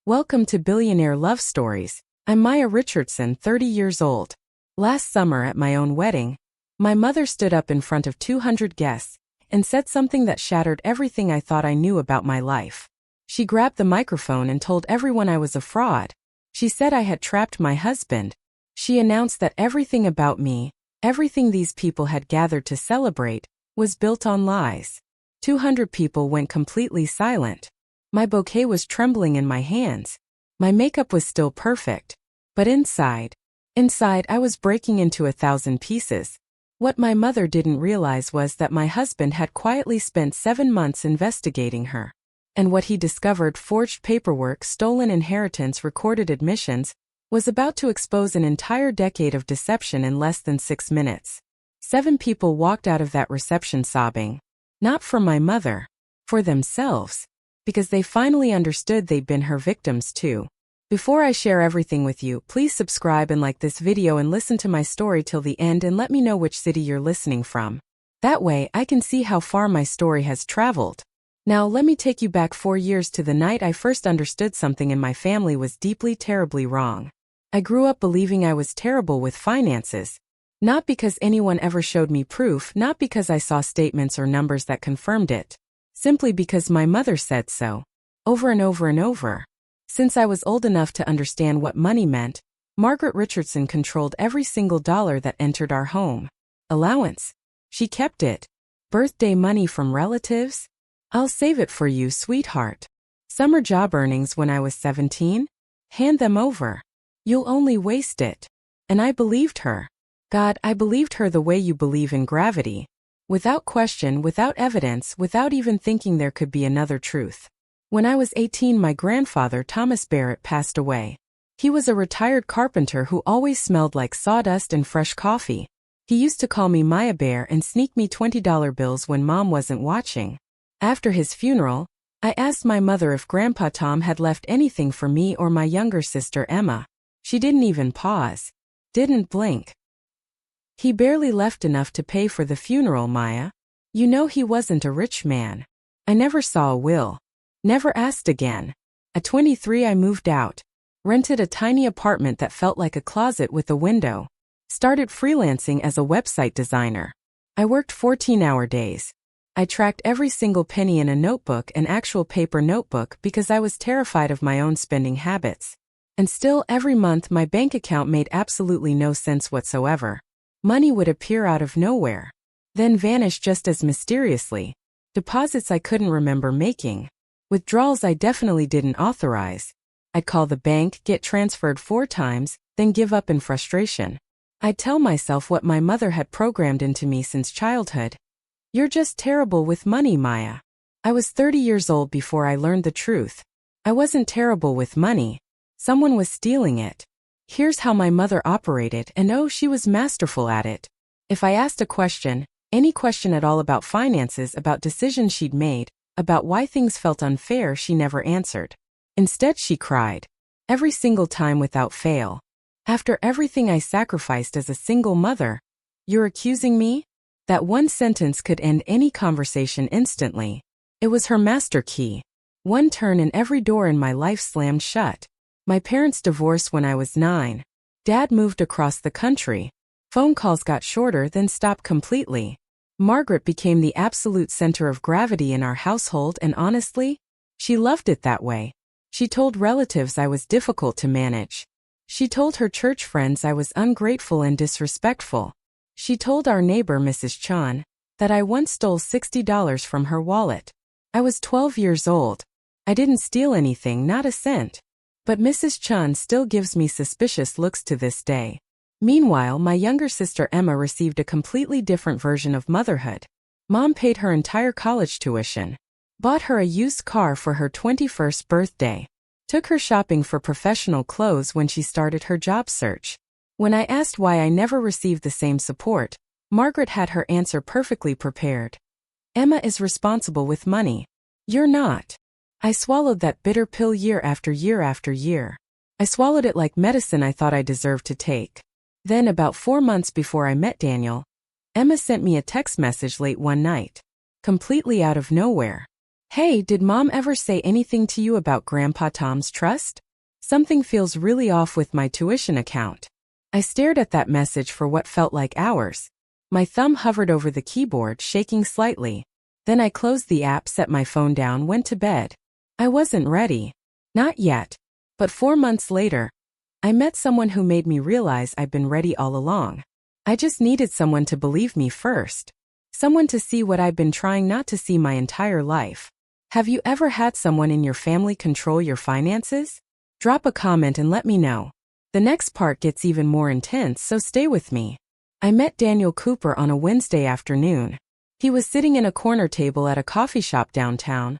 Welcome to Billionaire Love Stories. I'm Maya Richardson, 30 years old. Last summer at my own wedding, my mother stood up in front of 200 guests and said something that shattered everything I thought I knew about my life. She grabbed the microphone and told everyone I was a fraud. She said I had trapped my husband. She announced that everything about me, everything these people had gathered to celebrate, was built on lies. 200 people went completely silent. My bouquet was trembling in my hands. My makeup was still perfect. But inside I was breaking into 1,000 pieces. What my mother didn't realize was that my husband had quietly spent 7 months investigating her. And what he discovered, forged paperwork, stolen inheritance, recorded admissions, was about to expose an entire decade of deception in less than 6 minutes. 7 people walked out of that reception sobbing. Not for my mother. For themselves. Because they finally understood they'd been her victims too. Before I share everything with you, please subscribe and like this video and listen to my story till the end and let me know which city you're listening from. That way, I can see how far my story has traveled. Now let me take you back 4 years to the night I first understood something in my family was deeply, terribly wrong. I grew up believing I was terrible with finances. Not because anyone ever showed me proof, not because I saw statements or numbers that confirmed it. Simply because my mother said so. Over and over and over. Since I was old enough to understand what money meant, Margaret Richardson controlled every single dollar that entered our home. Allowance. She kept it. Birthday money from relatives? I'll save it for you, sweetheart. Summer job earnings when I was 17? Hand them over. You'll only waste it. And I believed her. God, I believed her the way you believe in gravity. Without question, without evidence, without even thinking there could be another truth. When I was 18, my grandfather, Thomas Barrett, passed away. He was a retired carpenter who always smelled like sawdust and fresh coffee. He used to call me Maya Bear and sneak me $20 bills when Mom wasn't watching. After his funeral, I asked my mother if Grandpa Tom had left anything for me or my younger sister Emma. She didn't even pause. Didn't blink. He barely left enough to pay for the funeral, Maya. You know he wasn't a rich man. I never saw a will. Never asked again. At 23 I moved out. Rented a tiny apartment that felt like a closet with a window. Started freelancing as a website designer. I worked 14-hour days. I tracked every single penny in a notebook, an actual paper notebook, because I was terrified of my own spending habits. And still, every month my bank account made absolutely no sense whatsoever. Money would appear out of nowhere. Then vanish just as mysteriously. Deposits I couldn't remember making. Withdrawals I definitely didn't authorize. I'd call the bank, get transferred 4 times, then give up in frustration. I'd tell myself what my mother had programmed into me since childhood. You're just terrible with money, Maya. I was 30 years old before I learned the truth. I wasn't terrible with money. Someone was stealing it. Here's how my mother operated, and oh, she was masterful at it. If I asked a question, any question at all about finances, about decisions she'd made, about why things felt unfair, she never answered. Instead, she cried. Every single time without fail. After everything I sacrificed as a single mother, you're accusing me? That one sentence could end any conversation instantly. It was her master key. One turn and every door in my life slammed shut. My parents divorced when I was 9. Dad moved across the country. Phone calls got shorter, then stopped completely. Margaret became the absolute center of gravity in our household, and honestly, she loved it that way. She told relatives I was difficult to manage. She told her church friends I was ungrateful and disrespectful. She told our neighbor, Mrs. Chan, that I once stole $60 from her wallet. I was 12 years old. I didn't steal anything, not a cent. But Mrs. Chun still gives me suspicious looks to this day. Meanwhile, my younger sister Emma received a completely different version of motherhood. Mom paid her entire college tuition. Bought her a used car for her 21st birthday. Took her shopping for professional clothes when she started her job search. When I asked why I never received the same support, Margaret had her answer perfectly prepared. Emma is responsible with money. You're not. I swallowed that bitter pill year after year after year. I swallowed it like medicine I thought I deserved to take. Then, about 4 months before I met Daniel, Emma sent me a text message late one night. Completely out of nowhere. Hey, did Mom ever say anything to you about Grandpa Tom's trust? Something feels really off with my tuition account. I stared at that message for what felt like hours. My thumb hovered over the keyboard, shaking slightly. Then I closed the app, set my phone down, went to bed. I wasn't ready. Not yet. But 4 months later, I met someone who made me realize I'd been ready all along. I just needed someone to believe me first. Someone to see what I'd been trying not to see my entire life. Have you ever had someone in your family control your finances? Drop a comment and let me know. The next part gets even more intense, so stay with me. I met Daniel Cooper on a Wednesday afternoon. He was sitting in a corner table at a coffee shop downtown.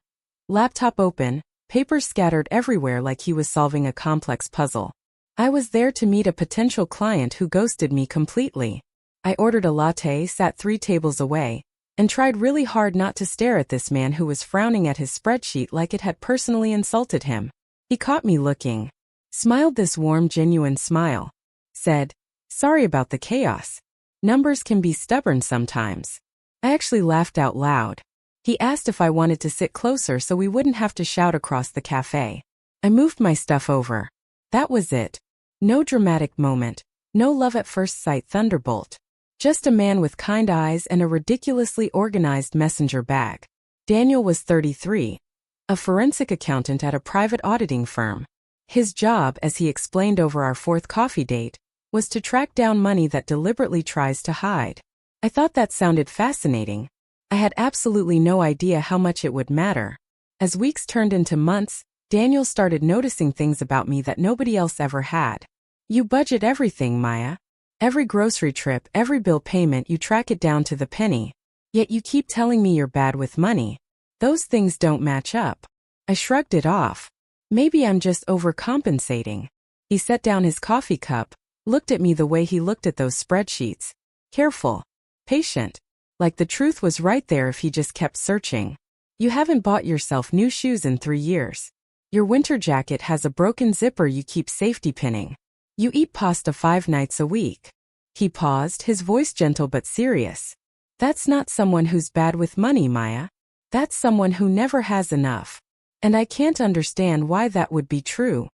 Laptop open, papers scattered everywhere like he was solving a complex puzzle. I was there to meet a potential client who ghosted me completely. I ordered a latte, sat 3 tables away, and tried really hard not to stare at this man who was frowning at his spreadsheet like it had personally insulted him. He caught me looking, smiled this warm, genuine smile, said, "Sorry about the chaos. Numbers can be stubborn sometimes." I actually laughed out loud. He asked if I wanted to sit closer so we wouldn't have to shout across the cafe. I moved my stuff over. That was it. No dramatic moment, no love at first sight thunderbolt. Just a man with kind eyes and a ridiculously organized messenger bag. Daniel was 33, a forensic accountant at a private auditing firm. His job, as he explained over our 4th coffee date, was to track down money that deliberately tries to hide. I thought that sounded fascinating. I had absolutely no idea how much it would matter. As weeks turned into months, Daniel started noticing things about me that nobody else ever had. "You budget everything, Maya. Every grocery trip, every bill payment, you track it down to the penny. Yet you keep telling me you're bad with money. Those things don't match up." I shrugged it off. Maybe I'm just overcompensating. He set down his coffee cup, looked at me the way he looked at those spreadsheets. Careful. Patient. Like the truth was right there if he just kept searching. "You haven't bought yourself new shoes in 3 years. Your winter jacket has a broken zipper you keep safety pinning. You eat pasta 5 nights a week." He paused, his voice gentle but serious. "That's not someone who's bad with money, Maya. That's someone who never has enough. And I can't understand why that would be true."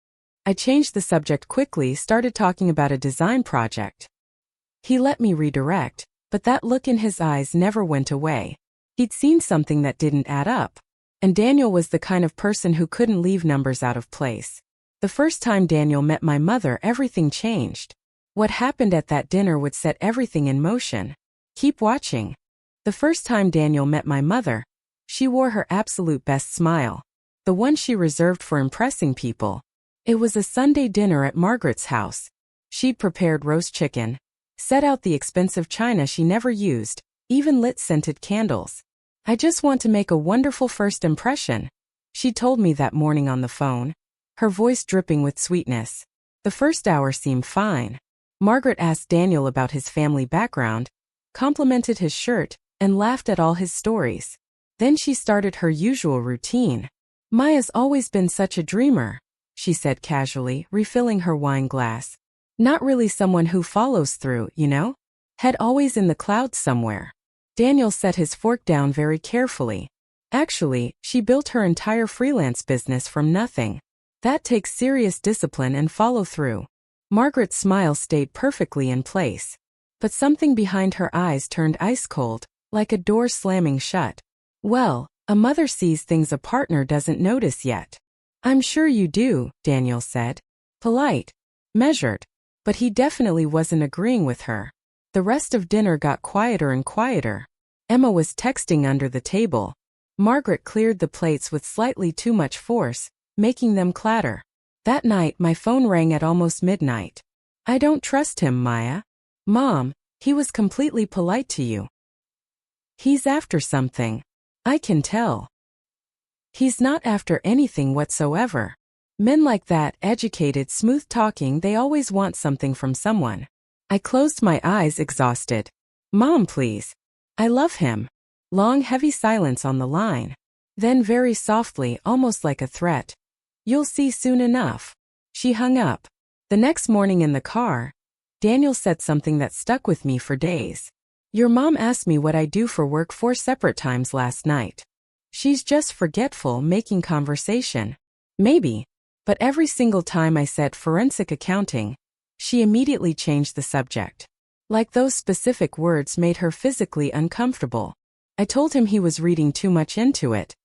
I changed the subject quickly, started talking about a design project. He let me redirect, but that look in his eyes never went away. He'd seen something that didn't add up. And Daniel was the kind of person who couldn't leave numbers out of place. The first time Daniel met my mother, everything changed. What happened at that dinner would set everything in motion. Keep watching. The first time Daniel met my mother, she wore her absolute best smile. The one she reserved for impressing people. It was a Sunday dinner at Margaret's house. She'd prepared roast chicken, set out the expensive china she never used, even lit scented candles. "I just want to make a wonderful first impression," she told me that morning on the phone, her voice dripping with sweetness. The first hour seemed fine. Margaret asked Daniel about his family background, complimented his shirt, and laughed at all his stories. Then she started her usual routine. "Maya's always been such a dreamer," she said casually, refilling her wine glass. "Not really someone who follows through, you know? Head always in the clouds somewhere." Daniel set his fork down very carefully. "Actually, she built her entire freelance business from nothing. That takes serious discipline and follow-through." Margaret's smile stayed perfectly in place. But something behind her eyes turned ice-cold, like a door slamming shut. "Well, a mother sees things a partner doesn't notice yet." "I'm sure you do," Daniel said. Polite. Measured. But he definitely wasn't agreeing with her. The rest of dinner got quieter and quieter. Emma was texting under the table. Margaret cleared the plates with slightly too much force, making them clatter. That night my phone rang at almost midnight. "I don't trust him, Maya." "Mom, he was completely polite to you." "He's after something. I can tell." "He's not after anything whatsoever. Men like that, educated, smooth-talking, they always want something from someone." I closed my eyes, exhausted. "Mom, please. I love him." Long, heavy silence on the line. Then very softly, almost like a threat, "You'll see soon enough." She hung up. The next morning in the car, Daniel said something that stuck with me for days. "Your mom asked me what I do for work 4 separate times last night." She's just forgetful, making conversation. Maybe. But every single time I said forensic accounting, she immediately changed the subject. Like those specific words made her physically uncomfortable. I told him he was reading too much into it.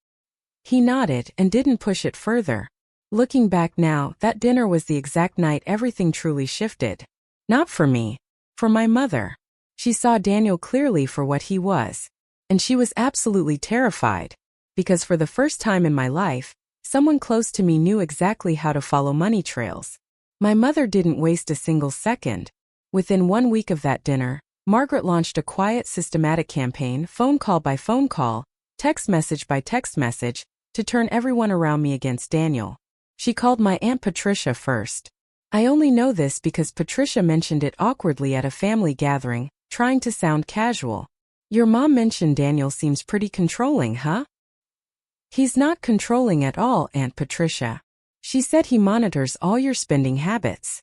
He nodded and didn't push it further. Looking back now, that dinner was the exact night everything truly shifted. Not for me. For my mother. She saw Daniel clearly for what he was. And she was absolutely terrified. Because for the first time in my life, someone close to me knew exactly how to follow money trails. My mother didn't waste a single second. Within 1 week of that dinner, Margaret launched a quiet, systematic campaign, phone call by phone call, text message by text message, to turn everyone around me against Daniel. She called my Aunt Patricia first. I only know this because Patricia mentioned it awkwardly at a family gathering, trying to sound casual. Your mom mentioned Daniel seems pretty controlling, huh? He's not controlling at all, Aunt Patricia. She said he monitors all your spending habits.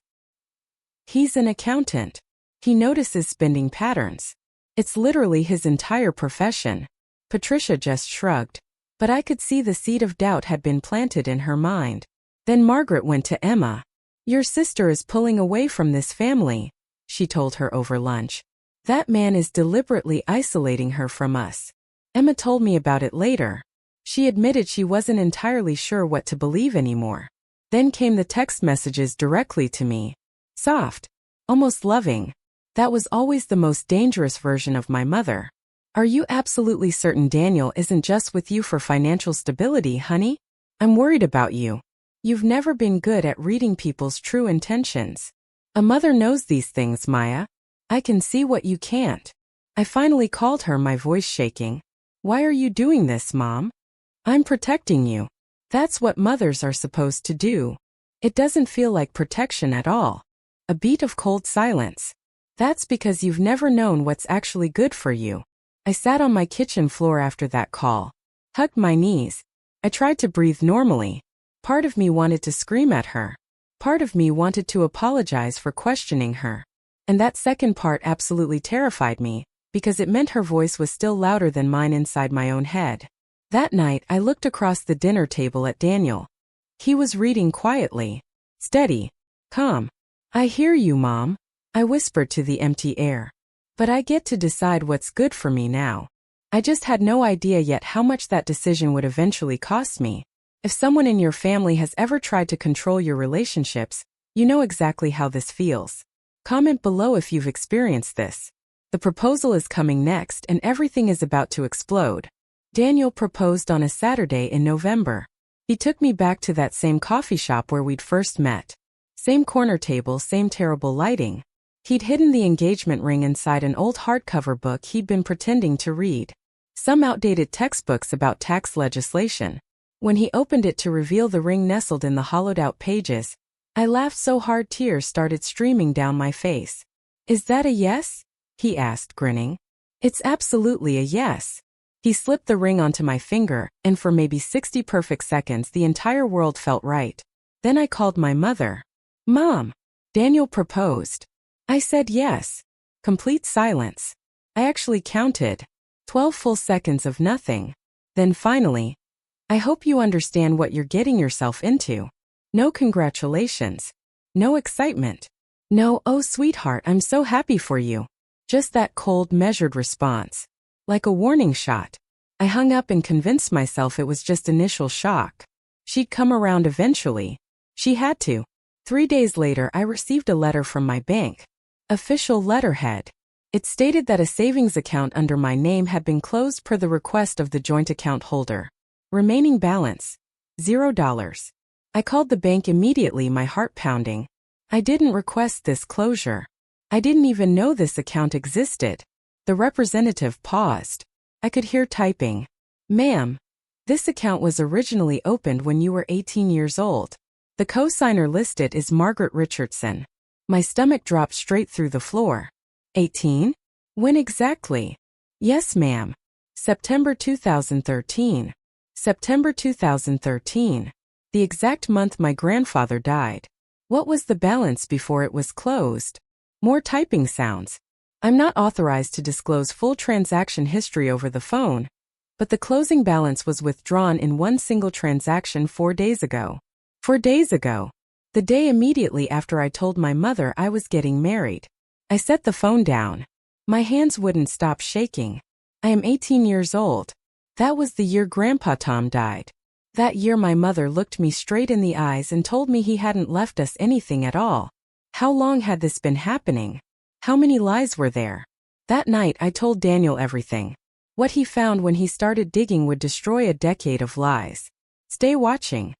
He's an accountant. He notices spending patterns. It's literally his entire profession. Patricia just shrugged, but I could see the seed of doubt had been planted in her mind. Then Margaret went to Emma. Your sister is pulling away from this family, she told her over lunch. That man is deliberately isolating her from us. Emma told me about it later. She admitted she wasn't entirely sure what to believe anymore. Then came the text messages directly to me. Soft. Almost loving. That was always the most dangerous version of my mother. Are you absolutely certain Daniel isn't just with you for financial stability, honey? I'm worried about you. You've never been good at reading people's true intentions. A mother knows these things, Maya. I can see what you can't. I finally called her, my voice shaking. Why are you doing this, Mom? I'm protecting you. That's what mothers are supposed to do. It doesn't feel like protection at all. A beat of cold silence. That's because you've never known what's actually good for you. I sat on my kitchen floor after that call, hugged my knees. I tried to breathe normally. Part of me wanted to scream at her. Part of me wanted to apologize for questioning her. And that second part absolutely terrified me, because it meant her voice was still louder than mine inside my own head. That night, I looked across the dinner table at Daniel. He was reading quietly. Steady. Calm. I hear you, Mom, I whispered to the empty air. But I get to decide what's good for me now. I just had no idea yet how much that decision would eventually cost me. If someone in your family has ever tried to control your relationships, you know exactly how this feels. Comment below if you've experienced this. The proposal is coming next and everything is about to explode. Daniel proposed on a Saturday in November. He took me back to that same coffee shop where we'd first met. Same corner table, same terrible lighting. He'd hidden the engagement ring inside an old hardcover book he'd been pretending to read. Some outdated textbooks about tax legislation. When he opened it to reveal the ring nestled in the hollowed-out pages, I laughed so hard tears started streaming down my face. Is that a yes? He asked, grinning. It's absolutely a yes. He slipped the ring onto my finger, and for maybe 60 perfect seconds the entire world felt right. Then I called my mother. Mom, Daniel proposed. I said yes. Complete silence. I actually counted. 12 full seconds of nothing. Then finally, I hope you understand what you're getting yourself into. No congratulations. No excitement. No, oh sweetheart, I'm so happy for you. Just that cold, measured response. Like a warning shot. I hung up and convinced myself it was just initial shock. She'd come around eventually. She had to. 3 days later, I received a letter from my bank. Official letterhead. It stated that a savings account under my name had been closed per the request of the joint account holder. Remaining balance, $0. I called the bank immediately, my heart pounding. I didn't request this closure. I didn't even know this account existed. The representative paused. I could hear typing. Ma'am, this account was originally opened when you were 18 years old. The co-signer listed is Margaret Richardson. My stomach dropped straight through the floor. 18? When exactly? Yes, ma'am. September 2013. September 2013. The exact month my grandfather died. What was the balance before it was closed? More typing sounds. I'm not authorized to disclose full transaction history over the phone, but the closing balance was withdrawn in one single transaction 4 days ago. 4 days ago. The day immediately after I told my mother I was getting married. I set the phone down. My hands wouldn't stop shaking. I am 18 years old. That was the year Grandpa Tom died. That year my mother looked me straight in the eyes and told me he hadn't left us anything at all. How long had this been happening? How many lies were there? That night I told Daniel everything. What he found when he started digging would destroy a decade of lies. Stay watching.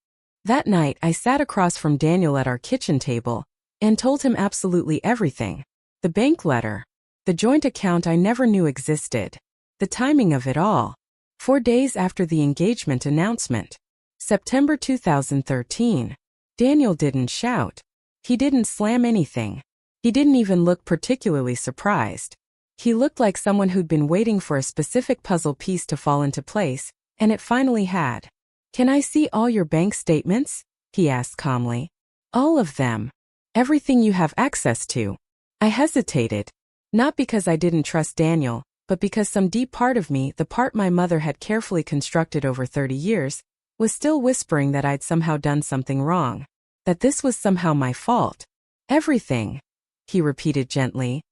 That night I sat across from Daniel at our kitchen table and told him absolutely everything. The bank letter. The joint account I never knew existed. The timing of it all. 4 days after the engagement announcement. September 2013. Daniel didn't shout. He didn't slam anything. He didn't even look particularly surprised. He looked like someone who'd been waiting for a specific puzzle piece to fall into place, and it finally had. "Can I see all your bank statements?" he asked calmly. "All of them. Everything you have access to." I hesitated. Not because I didn't trust Daniel, but because some deep part of me, the part my mother had carefully constructed over 30 years, was still whispering that I'd somehow done something wrong. That this was somehow my fault. "Everything," he repeated gently,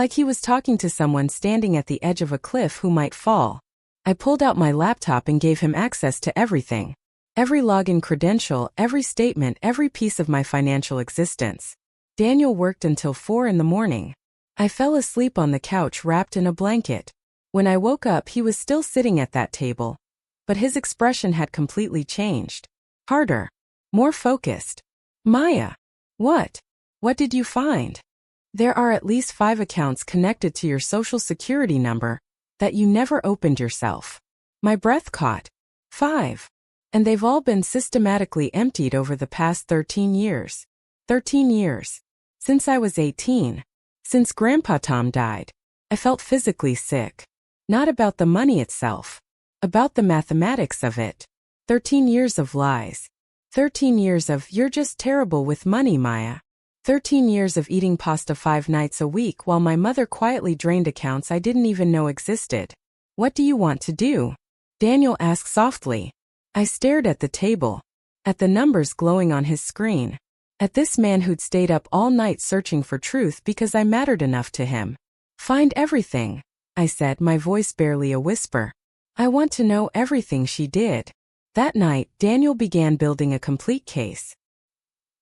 like he was talking to someone standing at the edge of a cliff who might fall. I pulled out my laptop and gave him access to everything. Every login credential, every statement, every piece of my financial existence. Daniel worked until 4 in the morning. I fell asleep on the couch wrapped in a blanket. When I woke up, he was still sitting at that table. But his expression had completely changed. Harder. More focused. "Maya. What? What did you find?" "There are at least 5 accounts connected to your social security number that you never opened yourself." My breath caught. 5. And they've all been systematically emptied over the past 13 years. 13 years. Since I was 18. Since Grandpa Tom died. I felt physically sick. Not about the money itself. About the mathematics of it. 13 years of lies. 13 years of "you're just terrible with money, Maya." 13 years of eating pasta 5 nights a week while my mother quietly drained accounts I didn't even know existed. "What do you want to do?" Daniel asked softly. I stared at the table. At the numbers glowing on his screen. At this man who'd stayed up all night searching for truth because I mattered enough to him. "Find everything," I said, my voice barely a whisper. "I want to know everything she did." That night, Daniel began building a complete case.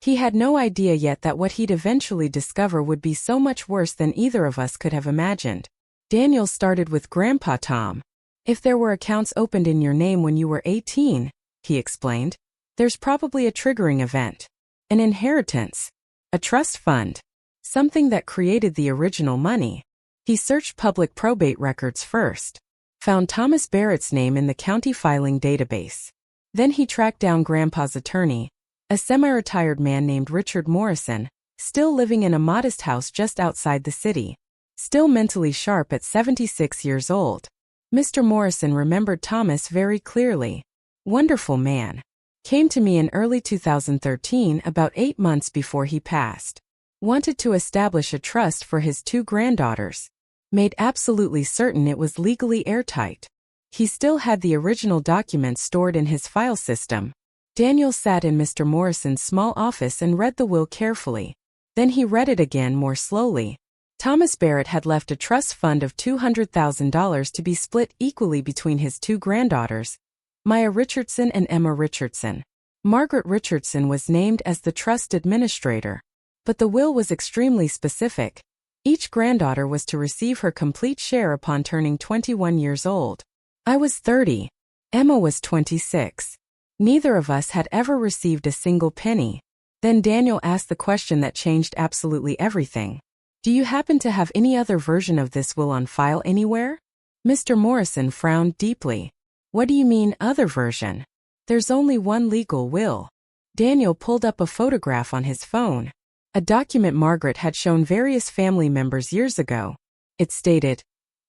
He had no idea yet that what he'd eventually discover would be so much worse than either of us could have imagined. Daniel started with Grandpa Tom. "If there were accounts opened in your name when you were 18, he explained, "there's probably a triggering event. An inheritance. A trust fund. Something that created the original money." He searched public probate records first. Found Thomas Barrett's name in the county filing database. Then he tracked down Grandpa's attorney, a semi-retired man named Richard Morrison, still living in a modest house just outside the city. Still mentally sharp at 76 years old. Mr. Morrison remembered Thomas very clearly. Wonderful man. Came to me in early 2013, about 8 months before he passed. Wanted to establish a trust for his 2 granddaughters. Made absolutely certain it was legally airtight. He still had the original documents stored in his file system. Daniel sat in Mr. Morrison's small office and read the will carefully. Then he read it again more slowly. Thomas Barrett had left a trust fund of $200,000 to be split equally between his 2 granddaughters, Maya Richardson and Emma Richardson. Margaret Richardson was named as the trust administrator. But the will was extremely specific. Each granddaughter was to receive her complete share upon turning 21 years old. I was 30. Emma was 26. Neither of us had ever received a single penny. Then Daniel asked the question that changed absolutely everything. "Do you happen to have any other version of this will on file anywhere?" Mr. Morrison frowned deeply. "What do you mean, other version? There's only one legal will." Daniel pulled up a photograph on his phone. A document Margaret had shown various family members years ago. It stated,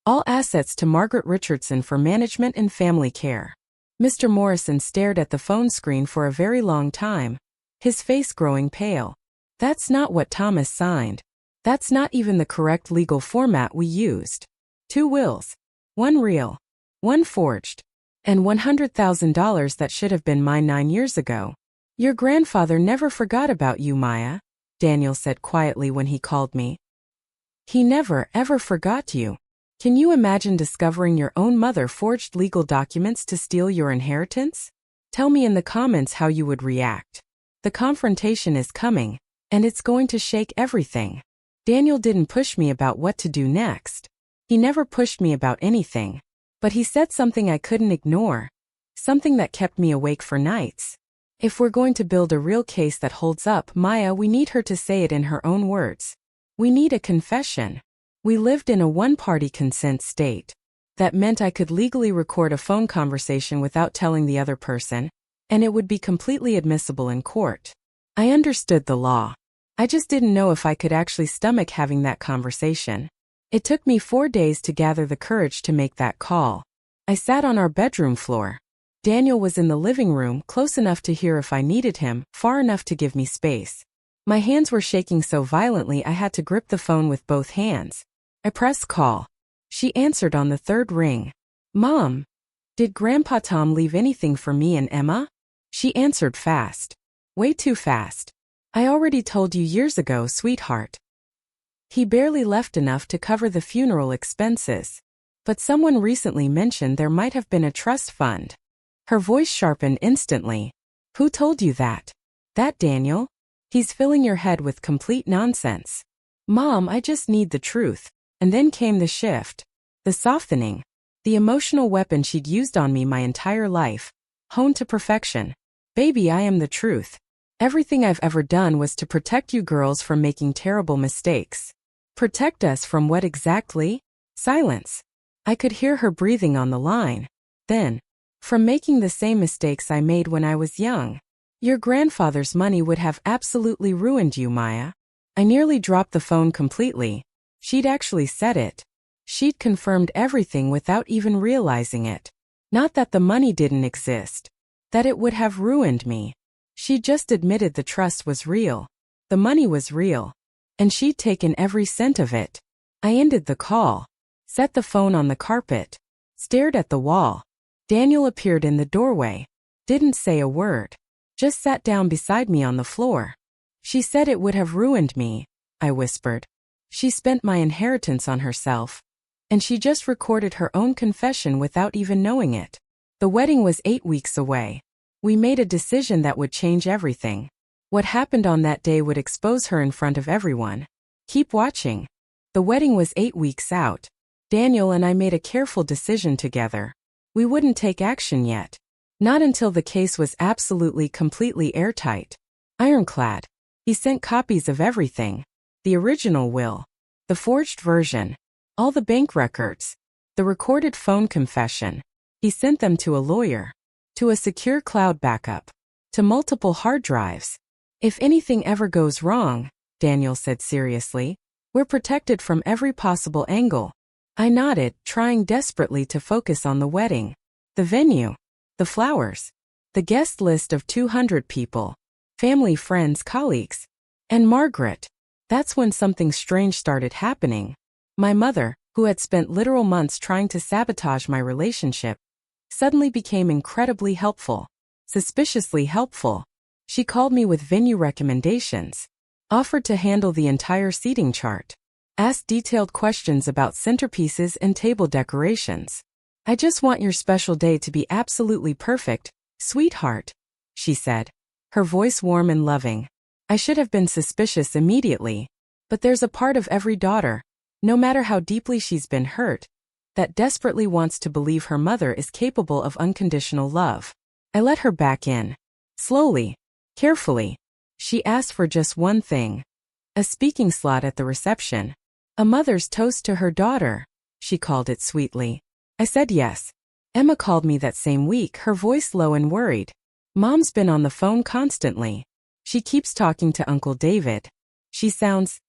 "All assets to Margaret Richardson for management and family care." Mr. Morrison stared at the phone screen for a very long time, his face growing pale. "That's not what Thomas signed. That's not even the correct legal format we used. 2 wills. One real. One forged." And $100,000 that should have been mine 9 years ago. Your grandfather never forgot about you, Maya, Daniel said quietly when he called me. He never, ever forgot you. Can you imagine discovering your own mother forged legal documents to steal your inheritance? Tell me in the comments how you would react. The confrontation is coming, and it's going to shake everything. Daniel didn't push me about what to do next. He never pushed me about anything. But he said something I couldn't ignore. Something that kept me awake for nights. If we're going to build a real case that holds up, Maya, we need her to say it in her own words. We need a confession. We lived in a one-party consent state. That meant I could legally record a phone conversation without telling the other person, and it would be completely admissible in court. I understood the law. I just didn't know if I could actually stomach having that conversation. It took me 4 days to gather the courage to make that call. I sat on our bedroom floor. Daniel was in the living room, close enough to hear if I needed him, far enough to give me space. My hands were shaking so violently I had to grip the phone with both hands. I pressed call. She answered on the third ring. Mom, did Grandpa Tom leave anything for me and Emma? She answered fast. Way too fast. I already told you years ago, sweetheart. He barely left enough to cover the funeral expenses. But someone recently mentioned there might have been a trust fund. Her voice sharpened instantly. Who told you that? That Daniel? He's filling your head with complete nonsense. Mom, I just need the truth. And then came the shift. The softening. The emotional weapon she'd used on me my entire life. Honed to perfection. Baby, I am the truth. Everything I've ever done was to protect you girls from making terrible mistakes. Protect us from what exactly? Silence. I could hear her breathing on the line. Then, from making the same mistakes I made when I was young. Your grandfather's money would have absolutely ruined you, Maya. I nearly dropped the phone completely. She'd actually said it. She'd confirmed everything without even realizing it. Not that the money didn't exist. That it would have ruined me. She just admitted the trust was real. The money was real. And she'd taken every cent of it. I ended the call. Set the phone on the carpet. Stared at the wall. Daniel appeared in the doorway. Didn't say a word. Just sat down beside me on the floor. She said it would have ruined me, I whispered. She spent my inheritance on herself. And she just recorded her own confession without even knowing it. The wedding was 8 weeks away. We made a decision that would change everything. What happened on that day would expose her in front of everyone. Keep watching. The wedding was 8 weeks out. Daniel and I made a careful decision together. We wouldn't take action yet. Not until the case was absolutely completely airtight. Ironclad. He sent copies of everything. The original will. The forged version. All the bank records. The recorded phone confession. He sent them to a lawyer. To a secure cloud backup. To multiple hard drives. If anything ever goes wrong, Daniel said seriously, we're protected from every possible angle. I nodded, trying desperately to focus on the wedding. The venue. The flowers. The guest list of 200 people. Family, friends, colleagues. And Margaret. That's when something strange started happening. My mother, who had spent literal months trying to sabotage my relationship, suddenly became incredibly helpful. Suspiciously helpful. She called me with venue recommendations. Offered to handle the entire seating chart. Asked detailed questions about centerpieces and table decorations. I just want your special day to be absolutely perfect, sweetheart, she said. Her voice warm and loving. I should have been suspicious immediately. But there's a part of every daughter, no matter how deeply she's been hurt, that desperately wants to believe her mother is capable of unconditional love. I let her back in. Slowly. Carefully. She asked for just one thing. A speaking slot at the reception. A mother's toast to her daughter, she called it sweetly. I said yes. Emma called me that same week, her voice low and worried. Mom's been on the phone constantly. She keeps talking to Uncle David. She sounds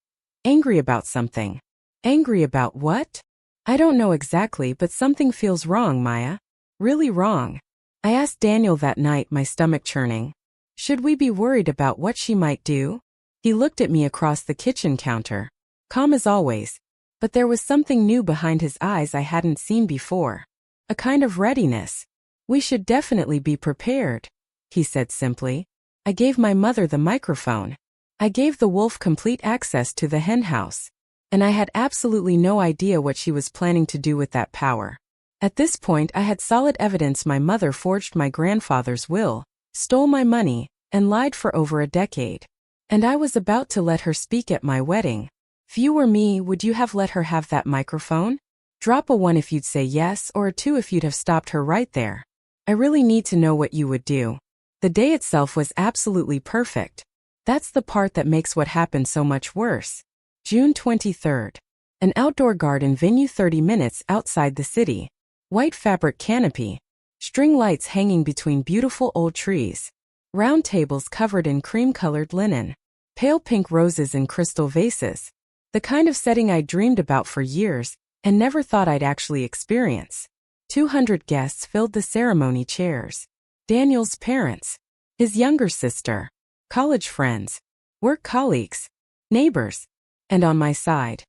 angry about something. Angry about what? I don't know exactly, but something feels wrong, Maya. Really wrong. I asked Daniel that night, my stomach churning. Should we be worried about what she might do? He looked at me across the kitchen counter. Calm as always. But there was something new behind his eyes I hadn't seen before. A kind of readiness. We should definitely be prepared, he said simply. I gave my mother the microphone. I gave the wolf complete access to the henhouse. And I had absolutely no idea what she was planning to do with that power. At this point I had solid evidence my mother forged my grandfather's will, stole my money, and lied for over a decade. And I was about to let her speak at my wedding. If you were me, would you have let her have that microphone? Drop a 1 if you'd say yes, or a 2 if you'd have stopped her right there. I really need to know what you would do. The day itself was absolutely perfect. That's the part that makes what happened so much worse. June 23rd. An outdoor garden venue 30 minutes outside the city. White fabric canopy. String lights hanging between beautiful old trees. Round tables covered in cream-colored linen. Pale pink roses in crystal vases. The kind of setting I dreamed about for years and never thought I'd actually experience. 200 guests filled the ceremony chairs. Daniel's parents, his younger sister, college friends, work colleagues, neighbors, and on my side,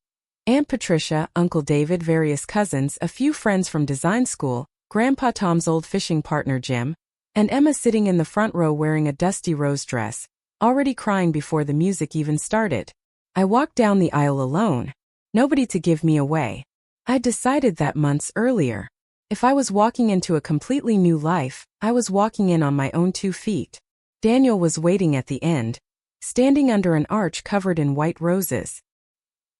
Aunt Patricia, Uncle David, various cousins, a few friends from design school, Grandpa Tom's old fishing partner Jim, and Emma sitting in the front row wearing a dusty rose dress, already crying before the music even started. I walked down the aisle alone. Nobody to give me away. I'd decided that months earlier. If I was walking into a completely new life, I was walking in on my own 2 feet. Daniel was waiting at the end, standing under an arch covered in white roses.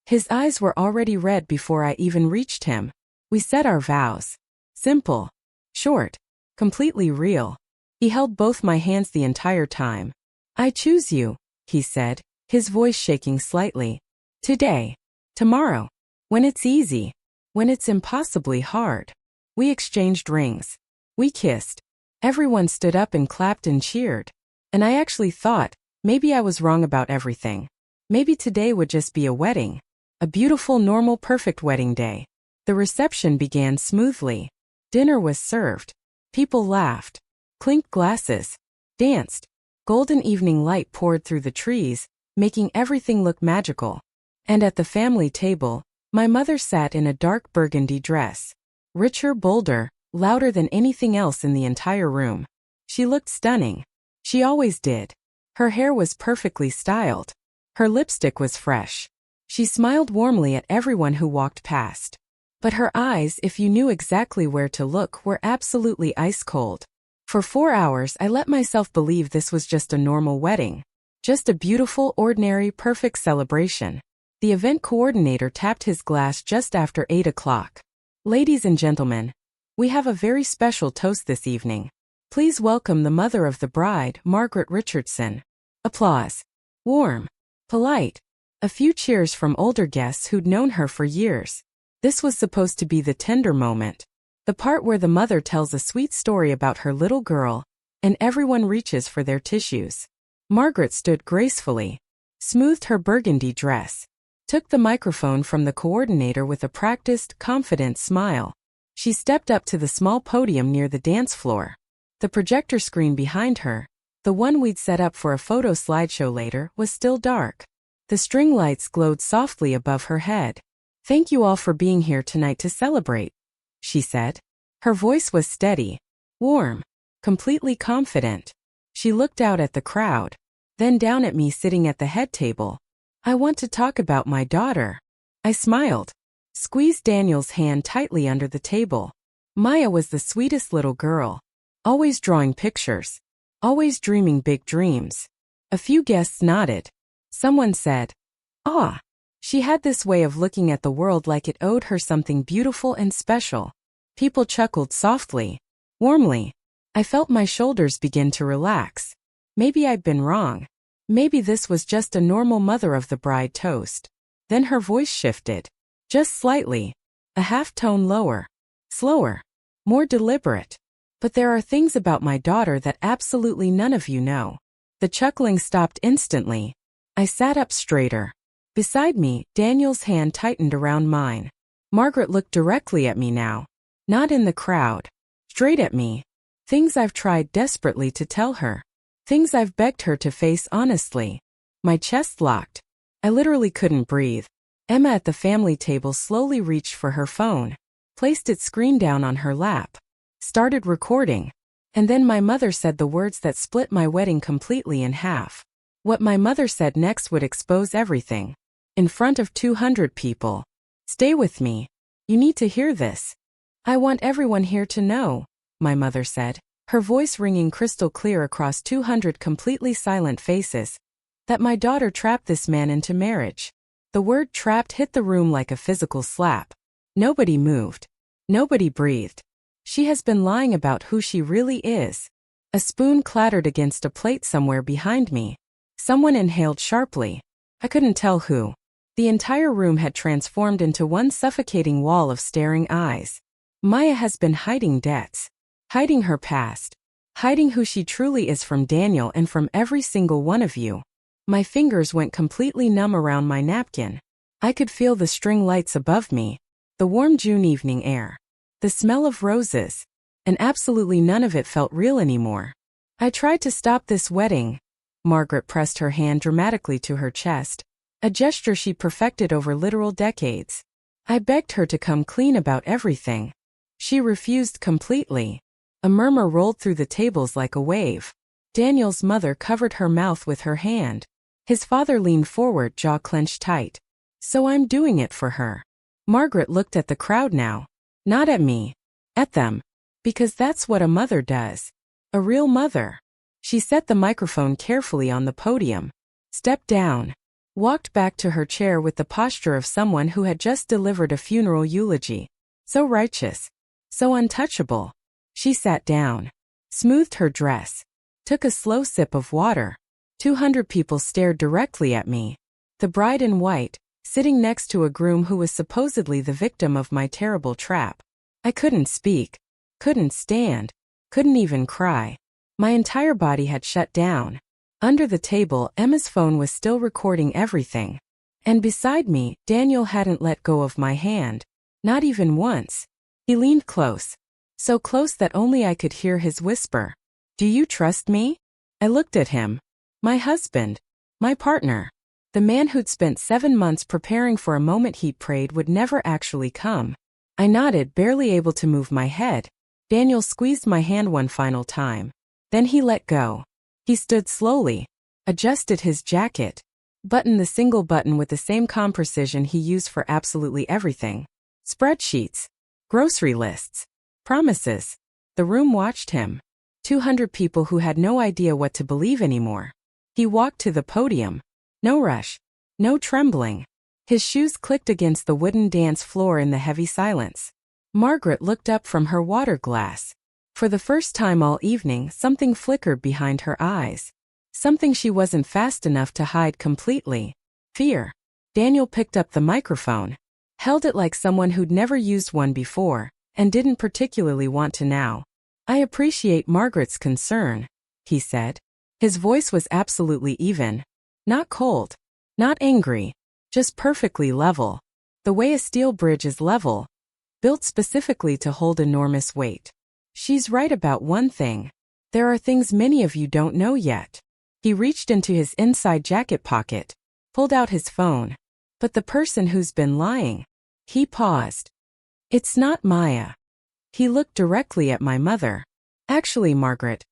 His eyes were already red before I even reached him. We said our vows. Simple, short, completely real. He held both my hands the entire time. I choose you, he said, his voice shaking slightly. Today. Tomorrow. When it's easy. When it's impossibly hard. We exchanged rings. We kissed. Everyone stood up and clapped and cheered. And I actually thought, maybe I was wrong about everything. Maybe today would just be a wedding. A beautiful, normal, perfect wedding day. The reception began smoothly. Dinner was served. People laughed, clinked glasses, danced. Golden evening light poured through the trees, making everything look magical. And at the family table, my mother sat in a dark burgundy dress. Richer, bolder, louder than anything else in the entire room. She looked stunning. She always did. Her hair was perfectly styled. Her lipstick was fresh. She smiled warmly at everyone who walked past. But her eyes, if you knew exactly where to look, were absolutely ice cold. For 4 hours I let myself believe this was just a normal wedding. Just a beautiful, ordinary, perfect celebration. The event coordinator tapped his glass just after 8 o'clock. Ladies and gentlemen, we have a very special toast this evening. Please welcome the mother of the bride, Margaret Richardson. Applause. Warm. Polite. A few cheers from older guests who'd known her for years. This was supposed to be the tender moment. The part where the mother tells a sweet story about her little girl, and everyone reaches for their tissues. Margaret stood gracefully, smoothed her burgundy dress, took the microphone from the coordinator with a practiced, confident smile. She stepped up to the small podium near the dance floor. The projector screen behind her, the one we'd set up for a photo slideshow later, was still dark. The string lights glowed softly above her head. Thank you all for being here tonight to celebrate, she said. Her voice was steady, warm, completely confident. She looked out at the crowd, then down at me sitting at the head table. I want to talk about my daughter. I smiled, squeezed Daniel's hand tightly under the table. Maya was the sweetest little girl, always drawing pictures, always dreaming big dreams. A few guests nodded. Someone said, "Ah." She had this way of looking at the world like it owed her something beautiful and special. People chuckled softly, warmly. I felt my shoulders begin to relax. Maybe I'd been wrong. Maybe this was just a normal mother of the bride toast. Then her voice shifted. Just slightly. A half-tone lower. Slower. More deliberate. But there are things about my daughter that absolutely none of you know. The chuckling stopped instantly. I sat up straighter. Beside me, Daniel's hand tightened around mine. Margaret looked directly at me now. Not in the crowd. Straight at me. Things I've tried desperately to tell her. Things I've begged her to face honestly. My chest locked. I literally couldn't breathe. Emma at the family table slowly reached for her phone, placed its screen down on her lap, started recording. And then my mother said the words that split my wedding completely in half. What my mother said next would expose everything. In front of 200 people. Stay with me. You need to hear this. I want everyone here to know, my mother said, her voice ringing crystal clear across 200 completely silent faces, that my daughter trapped this man into marriage. The word trapped hit the room like a physical slap. Nobody moved. Nobody breathed. She has been lying about who she really is. A spoon clattered against a plate somewhere behind me. Someone inhaled sharply. I couldn't tell who. The entire room had transformed into one suffocating wall of staring eyes. Maya has been hiding debts. Hiding her past. Hiding who she truly is from Daniel and from every single one of you. My fingers went completely numb around my napkin. I could feel the string lights above me, the warm June evening air, the smell of roses, and absolutely none of it felt real anymore. I tried to stop this wedding. Margaret pressed her hand dramatically to her chest, a gesture she perfected over literal decades. I begged her to come clean about everything. She refused completely. A murmur rolled through the tables like a wave. Daniel's mother covered her mouth with her hand. His father leaned forward, jaw clenched tight. So I'm doing it for her. Margaret looked at the crowd now. Not at me. At them. Because that's what a mother does. A real mother. She set the microphone carefully on the podium. Stepped down. Walked back to her chair with the posture of someone who had just delivered a funeral eulogy. So righteous. So untouchable. She sat down. Smoothed her dress. Took a slow sip of water. 200 people stared directly at me. The bride in white, sitting next to a groom who was supposedly the victim of my terrible trap. I couldn't speak. Couldn't stand. Couldn't even cry. My entire body had shut down. Under the table, Emma's phone was still recording everything. And beside me, Daniel hadn't let go of my hand. Not even once. He leaned close. So close that only I could hear his whisper. Do you trust me? I looked at him. My husband. My partner. The man who'd spent 7 months preparing for a moment he prayed would never actually come. I nodded, barely able to move my head. Daniel squeezed my hand one final time. Then he let go. He stood slowly. Adjusted his jacket. Buttoned the single button with the same calm precision he used for absolutely everything. Spreadsheets. Grocery lists. Promises. The room watched him. 200 people who had no idea what to believe anymore. He walked to the podium. No rush. No trembling. His shoes clicked against the wooden dance floor in the heavy silence. Margaret looked up from her water glass. For the first time all evening, something flickered behind her eyes. Something she wasn't fast enough to hide completely. Fear. Daniel picked up the microphone. Held it like someone who'd never used one before, and didn't particularly want to now. I appreciate Margaret's concern, he said. His voice was absolutely even. Not cold. Not angry. Just perfectly level. The way a steel bridge is level. Built specifically to hold enormous weight. She's right about one thing. There are things many of you don't know yet. He reached into his inside jacket pocket. Pulled out his phone. But the person who's been lying. He paused. It's not Maya. He looked directly at my mother. Actually, Margaret.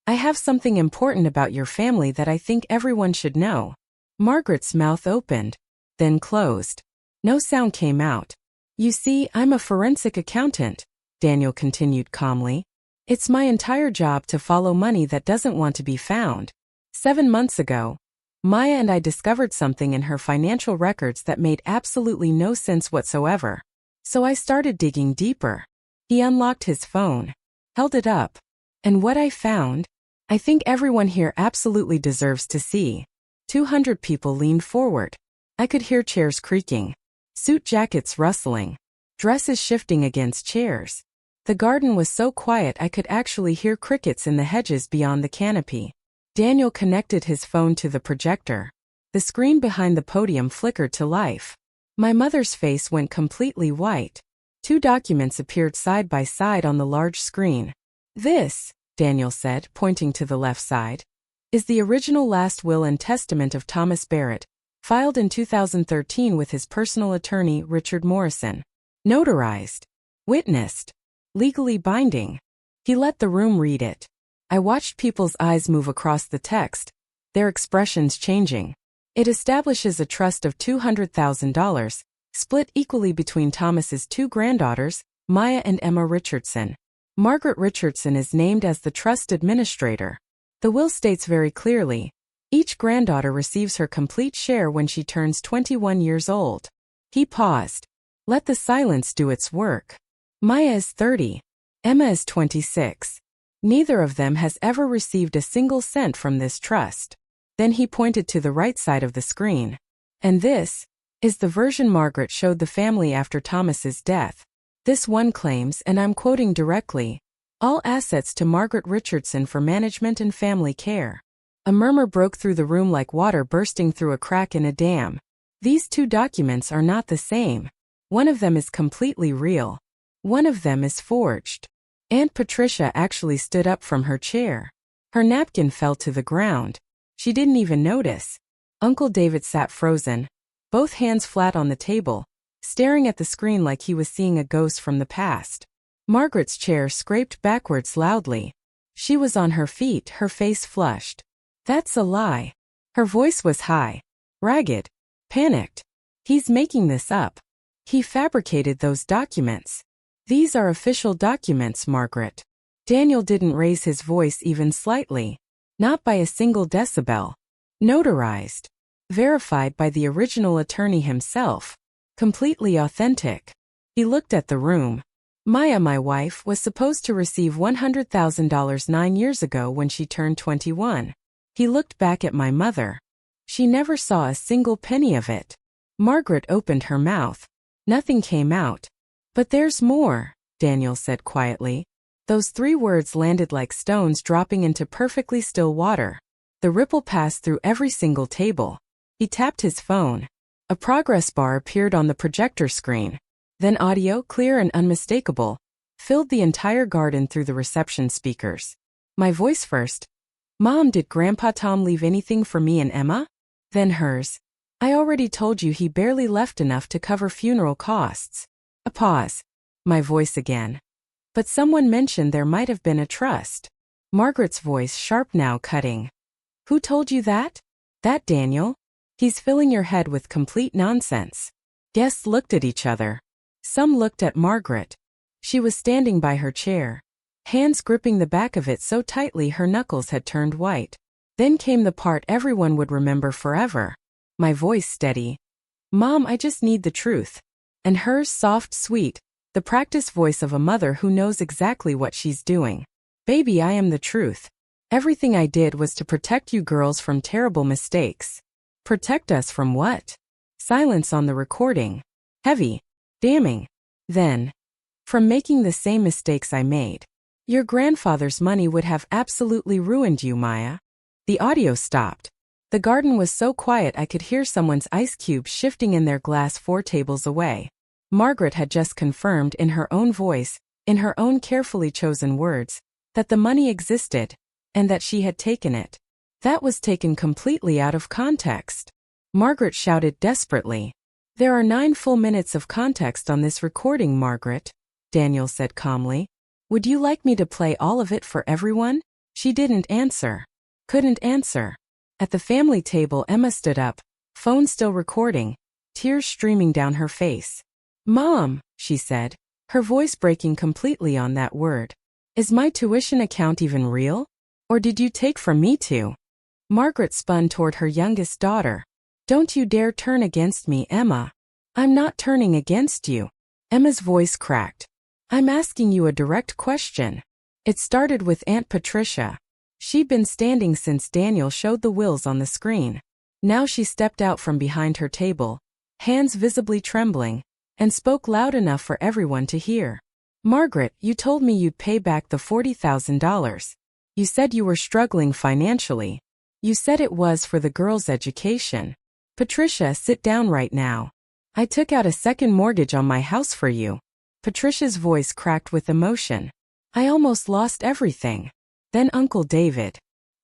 I have something important about your family that I think everyone should know. Margaret's mouth opened, then closed. No sound came out. You see, I'm a forensic accountant, Daniel continued calmly. It's my entire job to follow money that doesn't want to be found. 7 months ago, Maya and I discovered something in her financial records that made absolutely no sense whatsoever. So I started digging deeper. He unlocked his phone, held it up. And what I found, I think everyone here absolutely deserves to see. 200 people leaned forward. I could hear chairs creaking, suit jackets rustling, dresses shifting against chairs. The garden was so quiet I could actually hear crickets in the hedges beyond the canopy. Daniel connected his phone to the projector. The screen behind the podium flickered to life. My mother's face went completely white. 2 documents appeared side by side on the large screen. This, Daniel said, pointing to the left side, is the original last will and testament of Thomas Barrett, filed in 2013 with his personal attorney Richard Morrison. Notarized. Witnessed. Legally binding. He let the room read it. I watched people's eyes move across the text, their expressions changing. It establishes a trust of $200,000, split equally between Thomas's two granddaughters, Maya and Emma Richardson. Margaret Richardson is named as the trust administrator. The will states very clearly, each granddaughter receives her complete share when she turns 21 years old. He paused. Let the silence do its work. Maya is 30. Emma is 26. Neither of them has ever received a single cent from this trust. Then he pointed to the right side of the screen. And this is the version Margaret showed the family after Thomas's death. This one claims, and I'm quoting directly, all assets to Margaret Richardson for management and family care. A murmur broke through the room like water bursting through a crack in a dam. These two documents are not the same. One of them is completely real. One of them is forged. Aunt Patricia actually stood up from her chair. Her napkin fell to the ground. She didn't even notice. Uncle David sat frozen, both hands flat on the table, staring at the screen like he was seeing a ghost from the past. Margaret's chair scraped backwards loudly. She was on her feet, her face flushed. That's a lie. Her voice was high, ragged, panicked. He's making this up. He fabricated those documents. These are official documents, Margaret. Daniel didn't raise his voice even slightly. Not by a single decibel. Notarized. Verified by the original attorney himself. Completely authentic. He looked at the room. Maya, my wife, was supposed to receive $100,000 9 years ago when she turned 21. He looked back at my mother. She never saw a single penny of it. Margaret opened her mouth. Nothing came out. But there's more, Daniel said quietly. Those 3 words landed like stones dropping into perfectly still water. The ripple passed through every single table. He tapped his phone. A progress bar appeared on the projector screen. Then audio, clear and unmistakable, filled the entire garden through the reception speakers. My voice first. Mom, did Grandpa Tom leave anything for me and Emma? Then hers. I already told you he barely left enough to cover funeral costs. A pause. My voice again. But someone mentioned there might have been a trust. Margaret's voice sharp now, cutting. Who told you that? That Daniel? He's filling your head with complete nonsense. Guests looked at each other. Some looked at Margaret. She was standing by her chair, hands gripping the back of it so tightly her knuckles had turned white. Then came the part everyone would remember forever. My voice steady. Mom, I just need the truth. And hers soft, sweet, the practiced voice of a mother who knows exactly what she's doing. Baby, I am the truth. Everything I did was to protect you girls from terrible mistakes. Protect us from what? Silence on the recording. Heavy. Damning. Then. From making the same mistakes I made. Your grandfather's money would have absolutely ruined you, Maya. The audio stopped. The garden was so quiet I could hear someone's ice cubes shifting in their glass 4 tables away. Margaret had just confirmed in her own voice, in her own carefully chosen words, that the money existed, and that she had taken it. That was taken completely out of context. Margaret shouted desperately. There are 9 full minutes of context on this recording, Margaret, Daniel said calmly. Would you like me to play all of it for everyone? She didn't answer. Couldn't answer. At the family table, Emma stood up, phone still recording, tears streaming down her face. Mom, she said, her voice breaking completely on that word. Is my tuition account even real? Or did you take from me too? Margaret spun toward her youngest daughter. Don't you dare turn against me, Emma. I'm not turning against you. Emma's voice cracked. I'm asking you a direct question. It started with Aunt Patricia. She'd been standing since Daniel showed the wills on the screen. Now she stepped out from behind her table, hands visibly trembling, and spoke loud enough for everyone to hear. Margaret, you told me you'd pay back the $40,000. You said you were struggling financially. You said it was for the girls' education. Patricia, sit down right now. I took out a second mortgage on my house for you. Patricia's voice cracked with emotion. I almost lost everything. Then Uncle David.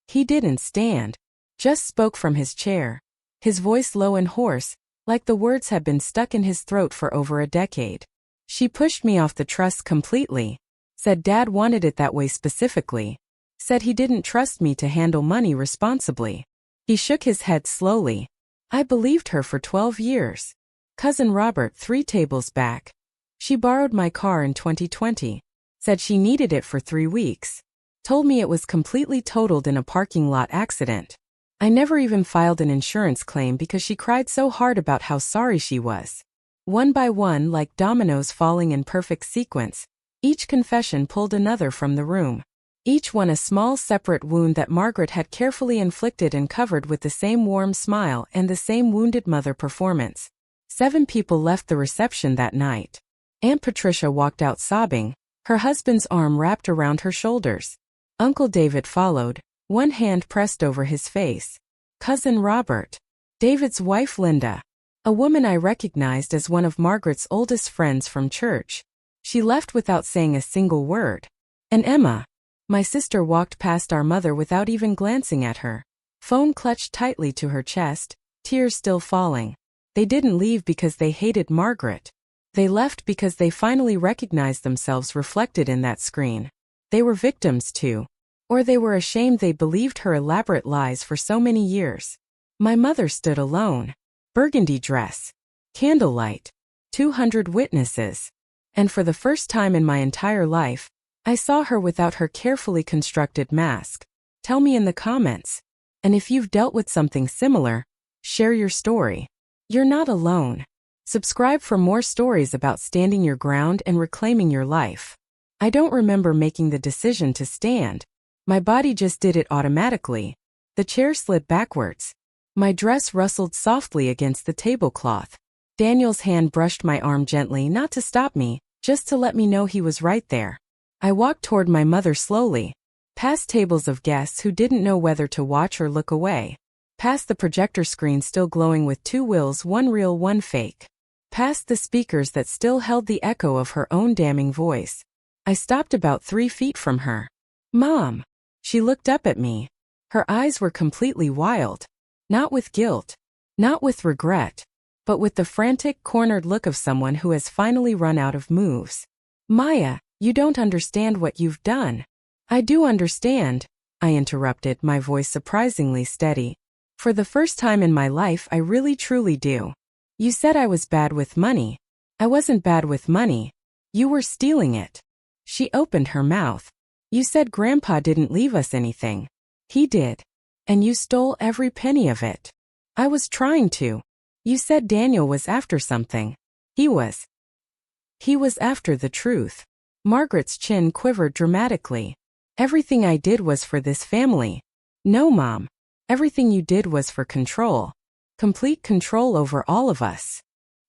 He didn't stand. Just spoke from his chair. His voice low and hoarse, like the words had been stuck in his throat for over a decade. She pushed me off the trust completely. Said Dad wanted it that way specifically. Said he didn't trust me to handle money responsibly. He shook his head slowly. I believed her for 12 years. Cousin Robert 3 tables back. She borrowed my car in 2020. Said she needed it for 3 weeks. Told me it was completely totaled in a parking lot accident. I never even filed an insurance claim because she cried so hard about how sorry she was. One by one, like dominoes falling in perfect sequence, each confession pulled another from the room. Each one a small separate wound that Margaret had carefully inflicted and covered with the same warm smile and the same wounded mother performance. 7 people left the reception that night. Aunt Patricia walked out sobbing, her husband's arm wrapped around her shoulders. Uncle David followed, one hand pressed over his face. Cousin Robert. David's wife Linda. A woman I recognized as one of Margaret's oldest friends from church. She left without saying a single word. And Emma. My sister walked past our mother without even glancing at her. Phone clutched tightly to her chest, tears still falling. They didn't leave because they hated Margaret. They left because they finally recognized themselves reflected in that screen. They were victims too. Or they were ashamed they believed her elaborate lies for so many years. My mother stood alone. Burgundy dress. Candlelight. 200 witnesses. And for the first time in my entire life, I saw her without her carefully constructed mask. Tell me in the comments. And if you've dealt with something similar, share your story. You're not alone. Subscribe for more stories about standing your ground and reclaiming your life. I don't remember making the decision to stand. My body just did it automatically. The chair slid backwards. My dress rustled softly against the tablecloth. Daniel's hand brushed my arm gently, not to stop me, just to let me know he was right there. I walked toward my mother slowly, past tables of guests who didn't know whether to watch or look away, past the projector screen still glowing with 2 wills, one real, one fake, past the speakers that still held the echo of her own damning voice. I stopped about 3 feet from her. Mom. She looked up at me. Her eyes were completely wild. Not with guilt, not with regret, but with the frantic, cornered look of someone who has finally run out of moves. Maya, you don't understand what you've done. I do understand, I interrupted, my voice surprisingly steady. For the first time in my life, I really truly do. You said I was bad with money. I wasn't bad with money. You were stealing it. She opened her mouth. You said Grandpa didn't leave us anything. He did. And you stole every penny of it. I was trying to. You said Daniel was after something. He was. He was after the truth. Margaret's chin quivered dramatically. Everything I did was for this family. No, Mom. Everything you did was for control. Complete control over all of us.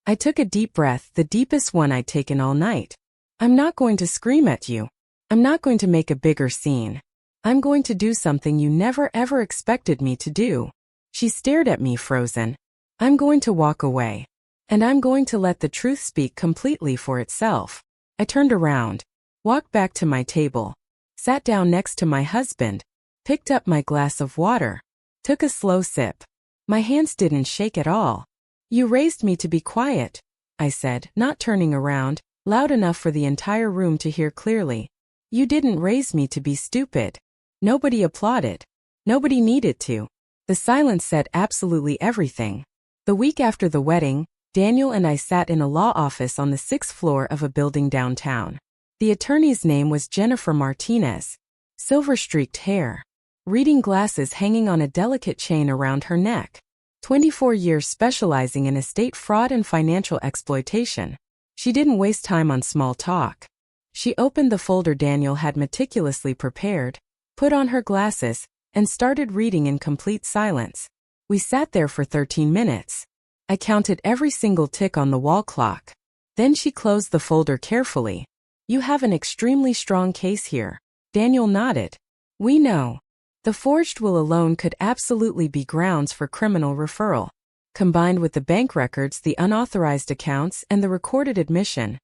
I took a deep breath, the deepest one I'd taken all night. I'm not going to scream at you. I'm not going to make a bigger scene. I'm going to do something you never ever expected me to do. She stared at me frozen. I'm going to walk away. And I'm going to let the truth speak completely for itself. I turned around, walked back to my table, sat down next to my husband, picked up my glass of water, took a slow sip. My hands didn't shake at all. You raised me to be quiet, I said, not turning around, loud enough for the entire room to hear clearly. You didn't raise me to be stupid. Nobody applauded. Nobody needed to. The silence said absolutely everything. The week after the wedding, Daniel and I sat in a law office on the 6th floor of a building downtown. The attorney's name was Jennifer Martinez. Silver-streaked hair. Reading glasses hanging on a delicate chain around her neck. 24 years specializing in estate fraud and financial exploitation. She didn't waste time on small talk. She opened the folder Daniel had meticulously prepared, put on her glasses, and started reading in complete silence. We sat there for 13 minutes. I counted every single tick on the wall clock. Then she closed the folder carefully. You have an extremely strong case here. Daniel nodded. We know. The forged will alone could absolutely be grounds for criminal referral. Combined with the bank records, the unauthorized accounts, and the recorded admission.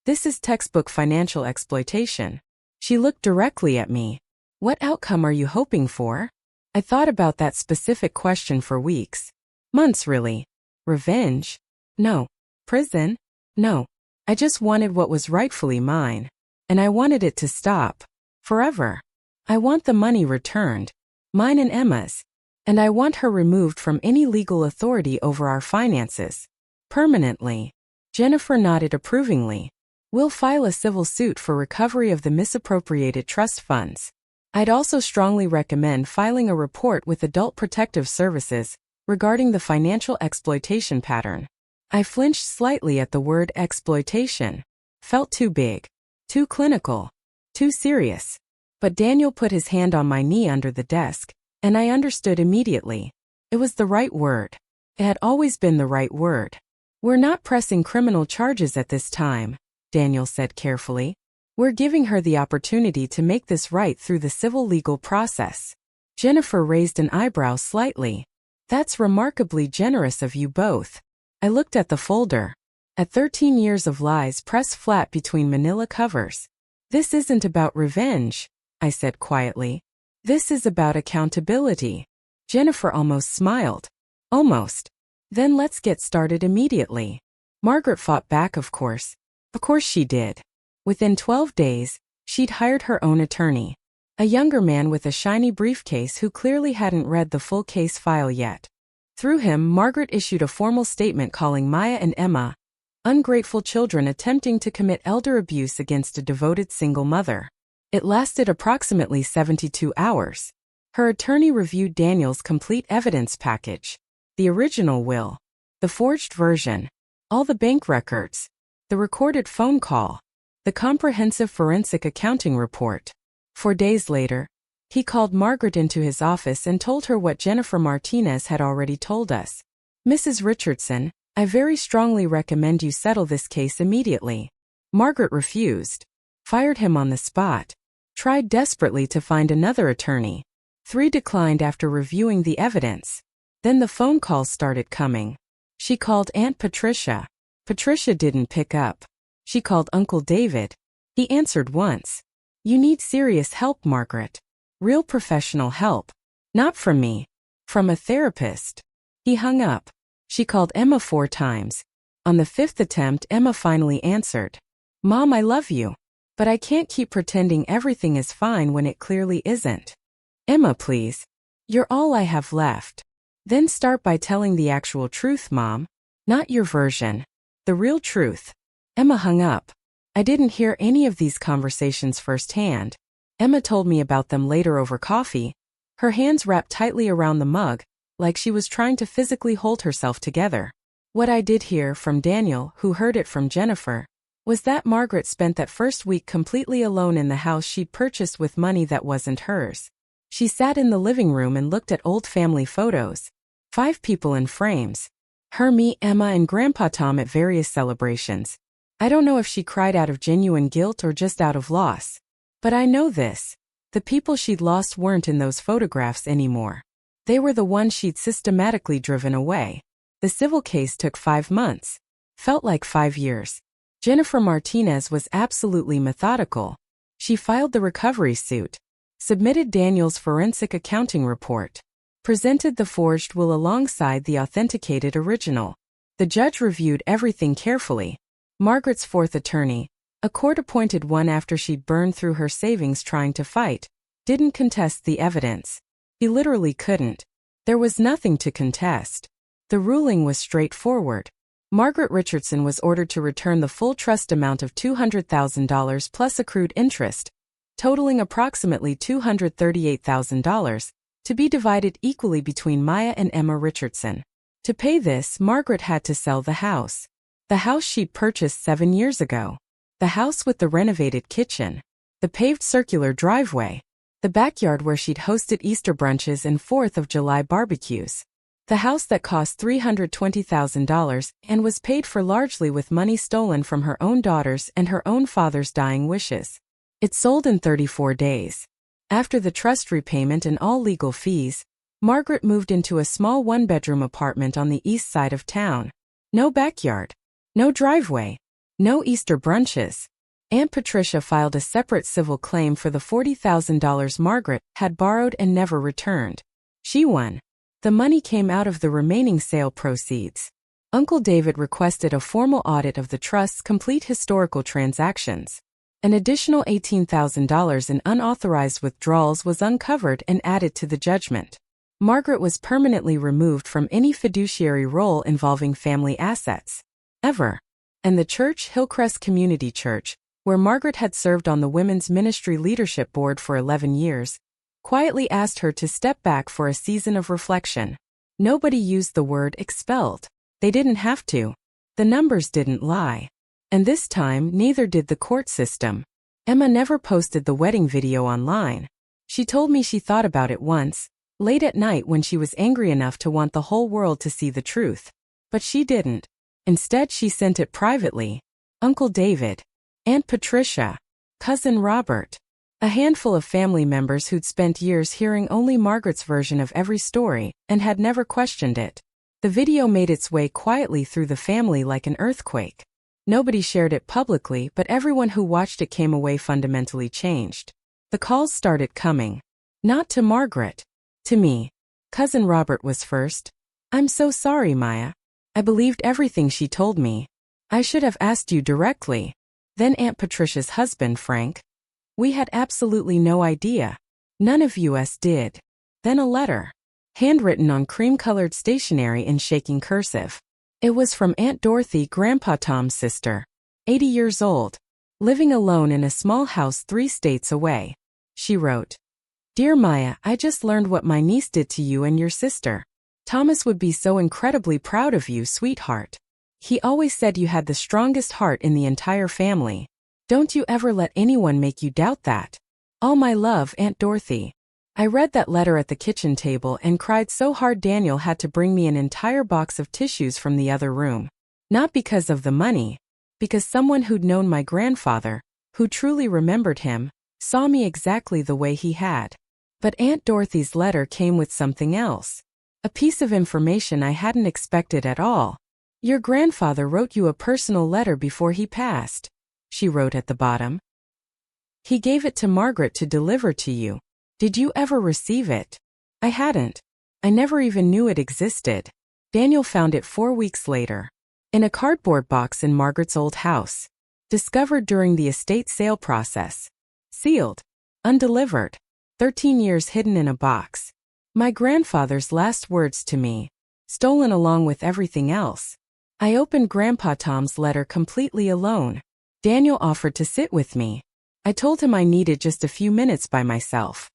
This is textbook financial exploitation. She looked directly at me. What outcome are you hoping for? I thought about that specific question for weeks. Months, really. Revenge? No. Prison? No. I just wanted what was rightfully mine. and I wanted it to stop. Forever. I want the money returned. Mine and Emma's. And I want her removed from any legal authority over our finances. Permanently. Jennifer nodded approvingly. We'll file a civil suit for recovery of the misappropriated trust funds. I'd also strongly recommend filing a report with Adult Protective Services regarding the financial exploitation pattern. I flinched slightly at the word exploitation. Felt too big. Too clinical. Too serious. But Daniel put his hand on my knee under the desk, and I understood immediately. It was the right word. It had always been the right word. We're not pressing criminal charges at this time, Daniel said carefully. We're giving her the opportunity to make this right through the civil legal process. Jennifer raised an eyebrow slightly. That's remarkably generous of you both. I looked at the folder. At 13 years of lies pressed flat between manila covers. This isn't about revenge, I said quietly. This is about accountability. Jennifer almost smiled. Almost. Then let's get started immediately. Margaret fought back, of course. Of course she did. Within 12 days, she'd hired her own attorney. A younger man with a shiny briefcase who clearly hadn't read the full case file yet. Through him, Margaret issued a formal statement calling Maya and Emma ungrateful children attempting to commit elder abuse against a devoted single mother. It lasted approximately 72 hours. Her attorney reviewed Daniel's complete evidence package. The original will. The forged version. All the bank records. The recorded phone call. The comprehensive forensic accounting report. 4 days later, he called Margaret into his office and told her what Jennifer Martinez had already told us. Mrs. Richardson, I very strongly recommend you settle this case immediately. Margaret refused. Fired him on the spot. Tried desperately to find another attorney. 3 declined after reviewing the evidence. Then the phone calls started coming. She called Aunt Patricia. Patricia didn't pick up. She called Uncle David. He answered once. You need serious help, Margaret. Real professional help. Not from me. From a therapist. He hung up. She called Emma 4 times. On the 5th attempt, Emma finally answered. Mom, I love you. But I can't keep pretending everything is fine when it clearly isn't. Emma, please. You're all I have left. Then start by telling the actual truth, Mom. Not your version. The real truth. Emma hung up. I didn't hear any of these conversations firsthand. Emma told me about them later over coffee, her hands wrapped tightly around the mug, like she was trying to physically hold herself together. What I did hear from Daniel, who heard it from Jennifer, was that Margaret spent that first week completely alone in the house she'd purchased with money that wasn't hers. She sat in the living room and looked at old family photos. 5 people in frames. Her, me, Emma, and Grandpa Tom at various celebrations. I don't know if she cried out of genuine guilt or just out of loss. But I know this. The people she'd lost weren't in those photographs anymore. They were the ones she'd systematically driven away. The civil case took 5 months. Felt like 5 years. Jennifer Martinez was absolutely methodical. She filed the recovery suit, submitted Daniel's forensic accounting report, presented the forged will alongside the authenticated original. The judge reviewed everything carefully. Margaret's 4th attorney, a court-appointed one after she'd burned through her savings trying to fight, didn't contest the evidence. He literally couldn't. There was nothing to contest. The ruling was straightforward. Margaret Richardson was ordered to return the full trust amount of $200,000 plus accrued interest, totaling approximately $238,000, to be divided equally between Maya and Emma Richardson. To pay this, Margaret had to sell the house. The house she'd purchased 7 years ago. The house with the renovated kitchen. The paved circular driveway. The backyard where she'd hosted Easter brunches and 4th of July barbecues. The house that cost $320,000 and was paid for largely with money stolen from her own daughters and her own father's dying wishes. It sold in 34 days. After the trust repayment and all legal fees, Margaret moved into a small 1-bedroom apartment on the east side of town. No backyard. No driveway. No Easter brunches. Aunt Patricia filed a separate civil claim for the $40,000 Margaret had borrowed and never returned. She won. The money came out of the remaining sale proceeds. Uncle David requested a formal audit of the trust's complete historical transactions. An additional $18,000 in unauthorized withdrawals was uncovered and added to the judgment. Margaret was permanently removed from any fiduciary role involving family assets. Ever. And the church, Hillcrest Community Church, where Margaret had served on the Women's Ministry Leadership Board for 11 years, quietly asked her to step back for a season of reflection. Nobody used the word expelled. They didn't have to. The numbers didn't lie. And this time, neither did the court system. Emma never posted the wedding video online. She told me she thought about it once, late at night when she was angry enough to want the whole world to see the truth. But she didn't. Instead, she sent it privately. Uncle David, Aunt Patricia, Cousin Robert, a handful of family members who'd spent years hearing only Margaret's version of every story and had never questioned it. The video made its way quietly through the family like an earthquake. Nobody shared it publicly, but everyone who watched it came away fundamentally changed. The calls started coming. Not to Margaret. To me. Cousin Robert was first. "I'm so sorry, Maya. I believed everything she told me. I should have asked you directly." Then Aunt Patricia's husband, Frank. "We had absolutely no idea. None of us did." Then a letter. Handwritten on cream-colored stationery in shaking cursive. It was from Aunt Dorothy, Grandpa Tom's sister. 80 years old. Living alone in a small house 3 states away. She wrote, "Dear Maya, I just learned what my niece did to you and your sister. Thomas would be so incredibly proud of you, sweetheart. He always said you had the strongest heart in the entire family. Don't you ever let anyone make you doubt that. All my love, Aunt Dorothy." I read that letter at the kitchen table and cried so hard Daniel had to bring me an entire box of tissues from the other room. Not because of the money. Because someone who'd known my grandfather, who truly remembered him, saw me exactly the way he had. But Aunt Dorothy's letter came with something else. A piece of information I hadn't expected at all. "Your grandfather wrote you a personal letter before he passed," she wrote at the bottom. "He gave it to Margaret to deliver to you. Did you ever receive it?" I hadn't. I never even knew it existed. Daniel found it 4 weeks later. In a cardboard box in Margaret's old house. Discovered during the estate sale process. Sealed. Undelivered. 13 years hidden in a box. My grandfather's last words to me. Stolen along with everything else. I opened Grandpa Tom's letter completely alone. Daniel offered to sit with me. I told him I needed just a few minutes by myself.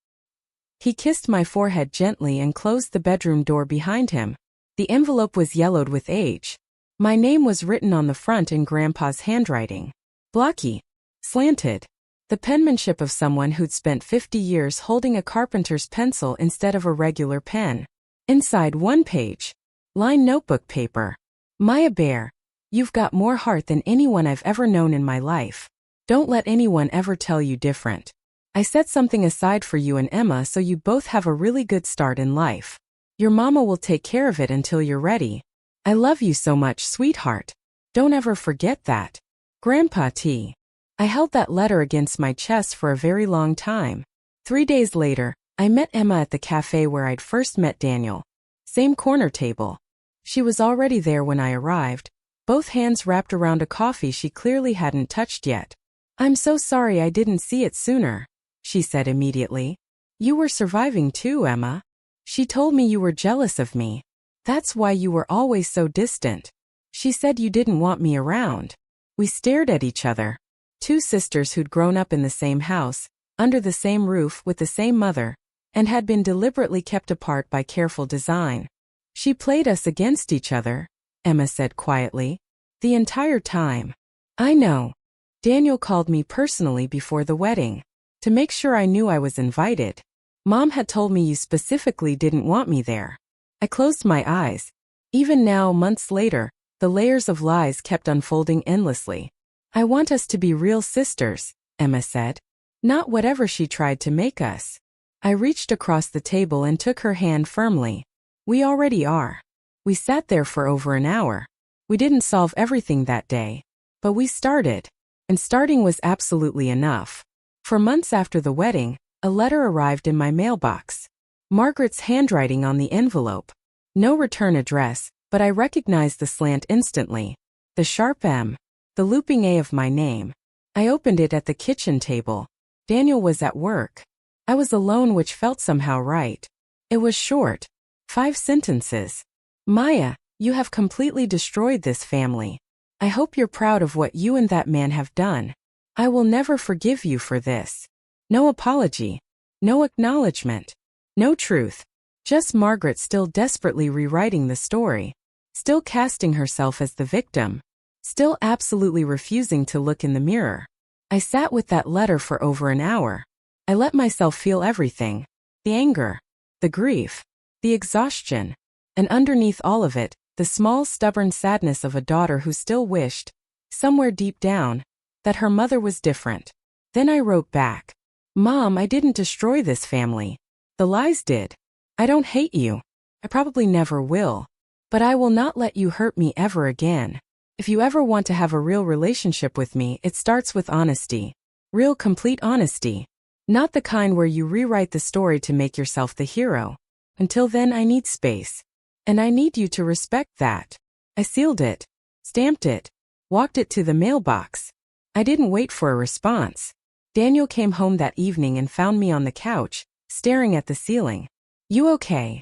He kissed my forehead gently and closed the bedroom door behind him. The envelope was yellowed with age. My name was written on the front in Grandpa's handwriting. Blocky. Slanted. The penmanship of someone who'd spent 50 years holding a carpenter's pencil instead of a regular pen. Inside one page. Lined notebook paper. Maya Bear, you've got more heart than anyone I've ever known in my life. Don't let anyone ever tell you different. I set something aside for you and Emma so you both have a really good start in life. Your mama will take care of it until you're ready. I love you so much, sweetheart. Don't ever forget that. Grandpa T. I held that letter against my chest for a very long time. 3 days later, I met Emma at the cafe where I'd first met Daniel. Same corner table. She was already there when I arrived, both hands wrapped around a coffee she clearly hadn't touched yet. "I'm so sorry I didn't see it sooner," she said immediately. "You were surviving too, Emma. She told me you were jealous of me. That's why you were always so distant. She said you didn't want me around." We stared at each other. 2 sisters who'd grown up in the same house, under the same roof with the same mother, and had been deliberately kept apart by careful design. "She played us against each other," Emma said quietly. "The entire time." "I know. Daniel called me personally before the wedding. To make sure I knew I was invited. Mom had told me you specifically didn't want me there." I closed my eyes. Even now, months later, the layers of lies kept unfolding endlessly. "I want us to be real sisters," Emma said. "Not whatever she tried to make us." I reached across the table and took her hand firmly. "We already are." We sat there for over an hour. We didn't solve everything that day. But we started. And starting was absolutely enough. For months after the wedding, a letter arrived in my mailbox. Margaret's handwriting on the envelope. No return address, but I recognized the slant instantly. The sharp M. The looping A of my name. I opened it at the kitchen table. Daniel was at work. I was alone, which felt somehow right. It was short. 5 sentences. Maya, you have completely destroyed this family. I hope you're proud of what you and that man have done. I will never forgive you for this. No apology. No acknowledgement. No truth. Just Margaret still desperately rewriting the story. Still casting herself as the victim. Still absolutely refusing to look in the mirror. I sat with that letter for over an hour. I let myself feel everything. The anger. The grief. The exhaustion. And underneath all of it, the small stubborn sadness of a daughter who still wished, somewhere deep down, that her mother was different. Then I wrote back. Mom, I didn't destroy this family. The lies did. I don't hate you. I probably never will. But I will not let you hurt me ever again. If you ever want to have a real relationship with me, it starts with honesty. Real, complete honesty. Not the kind where you rewrite the story to make yourself the hero. Until then, I need space. And I need you to respect that. I sealed it. Stamped it. Walked it to the mailbox. I didn't wait for a response. Daniel came home that evening and found me on the couch, staring at the ceiling. You okay?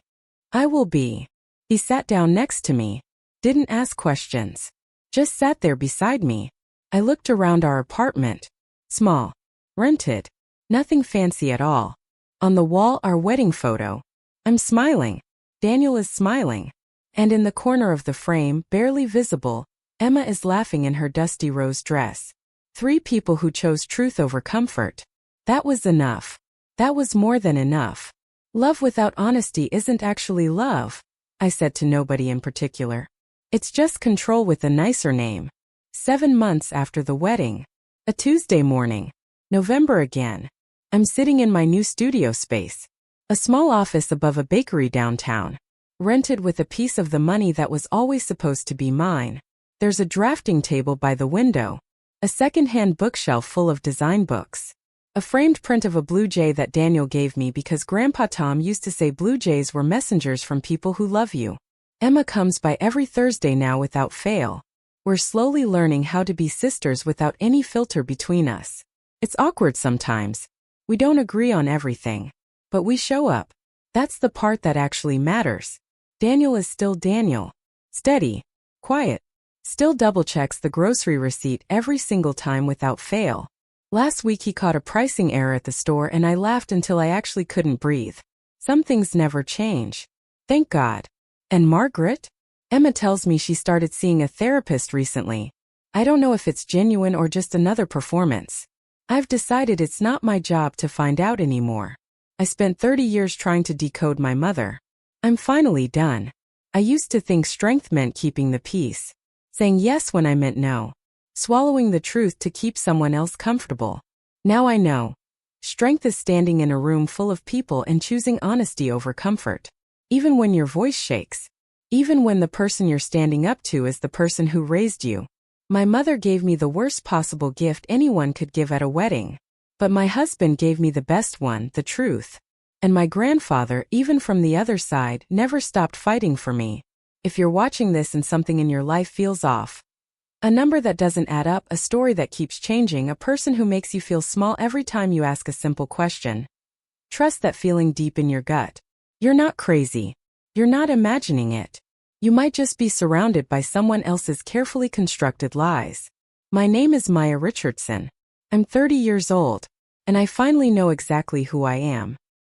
I will be. He sat down next to me. Didn't ask questions. Just sat there beside me. I looked around our apartment. Small. Rented. Nothing fancy at all. On the wall, our wedding photo. I'm smiling. Daniel is smiling. And in the corner of the frame, barely visible, Emma is laughing in her dusty rose dress. 3 people who chose truth over comfort. That was enough. That was more than enough. Love without honesty isn't actually love, I said to nobody in particular. It's just control with a nicer name. 7 months after the wedding. A Tuesday morning. November again. I'm sitting in my new studio space. A small office above a bakery downtown. Rented with a piece of the money that was always supposed to be mine. There's a drafting table by the window. A second-hand bookshelf full of design books. A framed print of a blue jay that Daniel gave me because Grandpa Tom used to say blue jays were messengers from people who love you. Emma comes by every Thursday now without fail. We're slowly learning how to be sisters without any filter between us. It's awkward sometimes. We don't agree on everything. But we show up. That's the part that actually matters. Daniel is still Daniel. Steady. Quiet. Still double-checks the grocery receipt every single time without fail. Last week he caught a pricing error at the store and I laughed until I actually couldn't breathe. Some things never change. Thank God. And Margaret? Emma tells me she started seeing a therapist recently. I don't know if it's genuine or just another performance. I've decided it's not my job to find out anymore. I spent 30 years trying to decode my mother. I'm finally done. I used to think strength meant keeping the peace. Saying yes when I meant no. Swallowing the truth to keep someone else comfortable. Now I know. Strength is standing in a room full of people and choosing honesty over comfort. Even when your voice shakes. Even when the person you're standing up to is the person who raised you. My mother gave me the worst possible gift anyone could give at a wedding. But my husband gave me the best one, the truth. And my grandfather, even from the other side, never stopped fighting for me. If you're watching this and something in your life feels off, a number that doesn't add up, a story that keeps changing, a person who makes you feel small every time you ask a simple question, trust that feeling deep in your gut. You're not crazy. You're not imagining it. You might just be surrounded by someone else's carefully constructed lies. My name is Maya Richardson. I'm 30 years old, and I finally know exactly who I am.